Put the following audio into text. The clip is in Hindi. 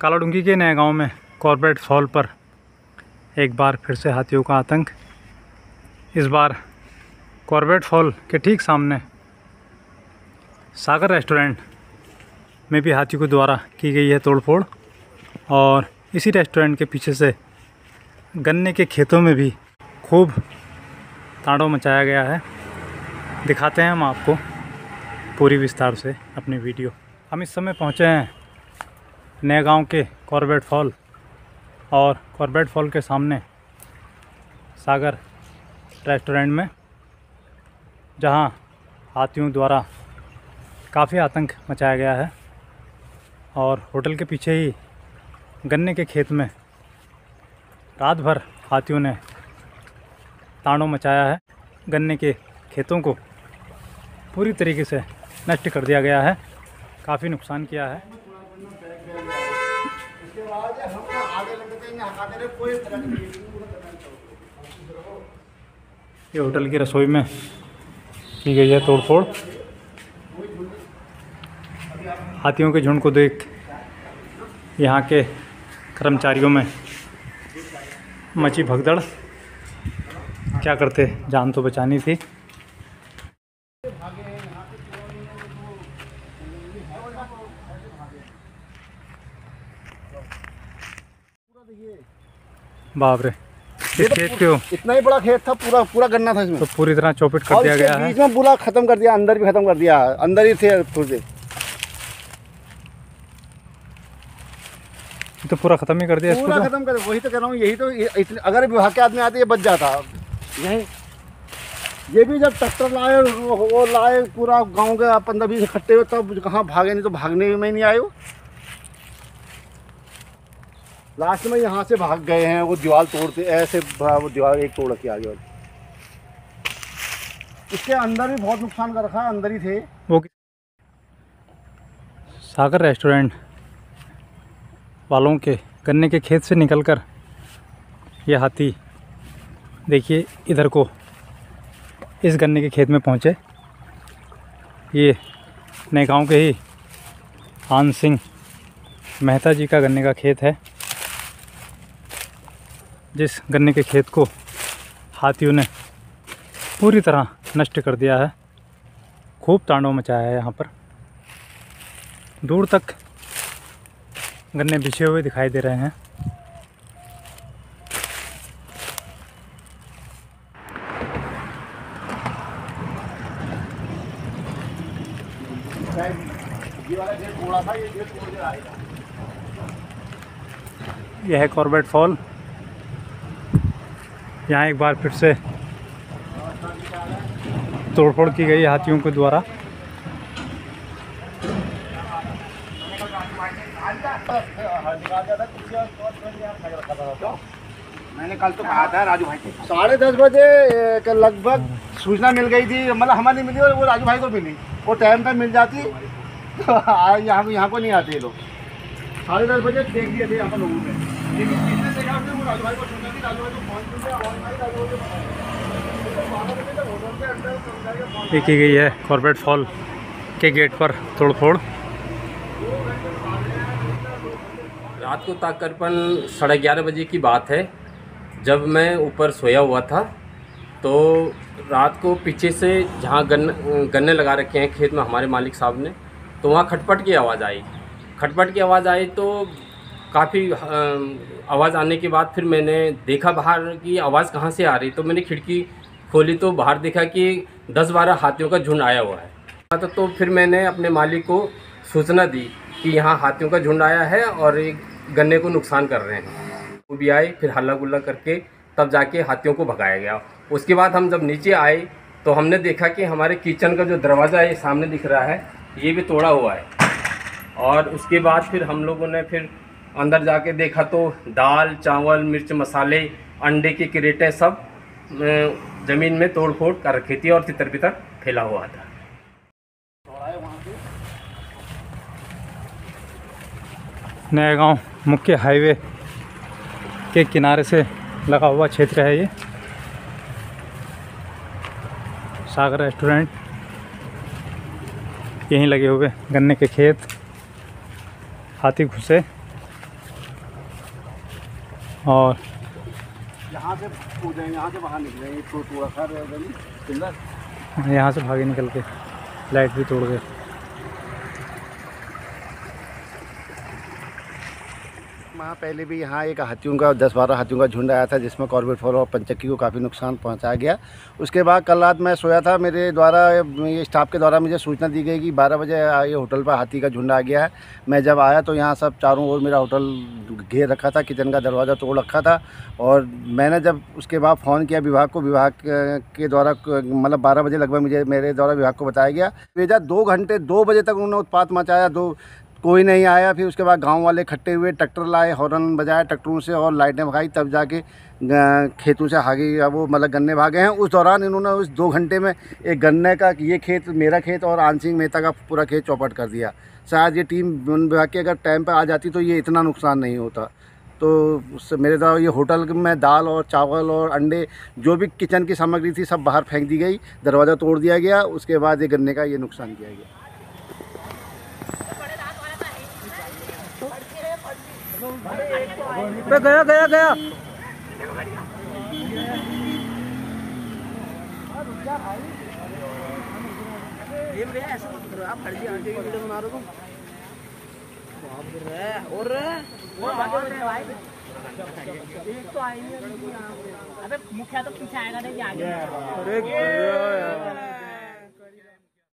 कालाडूंगी के नए गांव में कॉर्बेट फॉल पर एक बार फिर से हाथियों का आतंक। इस बार कॉर्बेट फॉल के ठीक सामने सागर रेस्टोरेंट में भी हाथियों के द्वारा की गई है तोड़फोड़, और इसी रेस्टोरेंट के पीछे से गन्ने के खेतों में भी खूब तांडव मचाया गया है। दिखाते हैं हम आपको पूरी विस्तार से अपनी वीडियो। हम इस समय पहुंचे हैं नए गांव के कॉर्बेट फॉल, और कॉर्बेट फॉल के सामने सागर रेस्टोरेंट में, जहां हाथियों द्वारा काफ़ी आतंक मचाया गया है। और होटल के पीछे ही गन्ने के खेत में रात भर हाथियों ने तांडव मचाया है। गन्ने के खेतों को पूरी तरीके से नष्ट कर दिया गया है, काफ़ी नुकसान किया है। ये होटल की रसोई में की गई है तोड़फोड़। हाथियों के झुंड को देख यहाँ के कर्मचारियों में मची भगदड़। क्या करते, जान तो बचानी थी। बाप रे, इस खेत के इतना ही बड़ा खेत था, पूरा गन्ना था इसमें, तो पूरी तरह चौपट कर दिया गया है। बीच में पूरा खत्म कर दिया, अंदर भी खत्म कर दिया, अंदर ही थे थोड़ी देर, तो पूरा खत्म ही कर दिया इसको। पूरा खत्म कर, वही तो कह रहा हूँ। यही तो अगर विभाग के आदमी आते ये बच जाता। यही ये भी जब ट्रैक्टर लाए, वो लाए पूरा गांव के 15-20 इकट्ठे हुए, तब कहाँ भागे, नहीं तो भागने में नहीं आए। लास्ट में यहाँ से भाग गए हैं, वो दीवार तोड़ते ऐसे, वो दीवार एक तोड़ के आगे। इसके अंदर भी बहुत नुकसान कर रखा है, अंदर ही थे वो। सागर रेस्टोरेंट वालों के गन्ने के खेत से निकलकर ये हाथी देखिए इधर को इस गन्ने के खेत में पहुँचे। ये नए गांव के ही आन सिंह मेहता जी का गन्ने का खेत है, जिस गन्ने के खेत को हाथियों ने पूरी तरह नष्ट कर दिया है। खूब तांडव मचाया है यहाँ पर। दूर तक गन्ने बिछे हुए दिखाई दे रहे हैं। यह है कॉर्बेट फॉल। यहाँ एक बार फिर से तोड़फोड़ की गई हाथियों के द्वारा। मैंने कल तो कहा था राजू भाई को 10:30 बजे के लगभग सूचना मिल गई थी, मतलब हमारी मिली और वो राजू भाई को मिली। वो टाइम पर मिल जाती तो यहाँ को नहीं आते ये लोग। 10:30 बजे देख लिए थे यहाँ पर लोगों ने, लेकिन किसने देखा वो राजू भाई को सुनना थी। राजू भाई को फोन किया, ये की गई है कॉर्बेट फॉल के गेट पर तोड़फोड़। रात को तकरीबन 11:30 बजे की बात है, जब मैं ऊपर सोया हुआ था, तो रात को पीछे से जहाँ गन्ने लगा रखे हैं खेत में हमारे मालिक साहब ने, तो वहाँ खटपट की आवाज़ आई। खटपट की आवाज़ आई तो काफ़ी आवाज़ आने के बाद फिर मैंने देखा बाहर की आवाज़ कहाँ से आ रही। तो मैंने खिड़की खोली तो बाहर देखा कि 10-12 हाथियों का झुंड आया हुआ है। तो फिर मैंने अपने मालिक को सूचना दी कि यहाँ हाथियों का झुंड आया है और एक गन्ने को नुकसान कर रहे हैं। वो भी आए, फिर हल्ला गुल्ला करके तब जाके हाथियों को भगाया गया। उसके बाद हम जब नीचे आए तो हमने देखा कि हमारे किचन का जो दरवाज़ा है सामने दिख रहा है, ये भी तोड़ा हुआ है। और उसके बाद फिर हम लोगों ने फिर अंदर जाके देखा तो दाल, चावल, मिर्च, मसाले, अंडे की क्रेटें सब ज़मीन में तोड़-फोड़ कर रखी थी और तितर-बितर फैला हुआ था। नया गांव मुख्य हाईवे के किनारे से लगा हुआ क्षेत्र है ये। सागर रेस्टोरेंट, यहीं लगे हुए गन्ने के खेत, हाथी घुसे और यहाँ से कूदे, यहाँ से बाहर निकले, थोड़ा सा पिलर, यहाँ से भागे निकल के, लाइट भी तोड़ गए। वहाँ पहले भी यहाँ एक हाथियों का 10-12 हाथियों का झुंड आया था, जिसमें कॉर्बेट फॉल और पंचक्की को काफ़ी नुकसान पहुँचाया गया। उसके बाद कल रात मैं सोया था, मेरे द्वारा ये स्टाफ के द्वारा मुझे सूचना दी गई कि 12 बजे ये होटल पर हाथी का झुंड आ गया है। मैं जब आया तो यहाँ सब चारों ओर मेरा होटल घेर रखा था, किचन का दरवाज़ा तोड़ रखा था। और मैंने जब उसके बाद फ़ोन किया विभाग को, विभाग के द्वारा मतलब 12 बजे लगभग मुझे मेरे द्वारा विभाग को बताया गया। बेजा 2 घंटे 2 बजे तक उन्होंने उत्पात मचाया, कोई नहीं आया। फिर उसके बाद गांव वाले इकट्ठे हुए, ट्रैक्टर लाए, हॉर्न बजाए ट्रैक्टरों से और लाइटें भगाई, तब जाके खेतों से आगे वो मतलब गन्ने भागे हैं। उस दौरान इन्होंने उस 2 घंटे में एक गन्ने का, ये खेत मेरा खेत और आनसिंह मेहता का पूरा खेत चौपट कर दिया। शायद ये टीम वन विभाग की अगर टाइम पर आ जाती तो ये इतना नुकसान नहीं होता। तो उससे मेरे द्वारा ये होटल में दाल और चावल और अंडे, जो भी किचन की सामग्री थी, सब बाहर फेंक दी गई, दरवाज़ा तोड़ दिया गया। उसके बाद ये गन्ने का ये नुकसान किया गया। गया गया गया ऐसा मत करो आप, फर्जी आंटी की वीडियो बना रहे हो और भाई एक तो आई नहीं। अबे मुखिया तो पीछे आएगा नहीं आगे।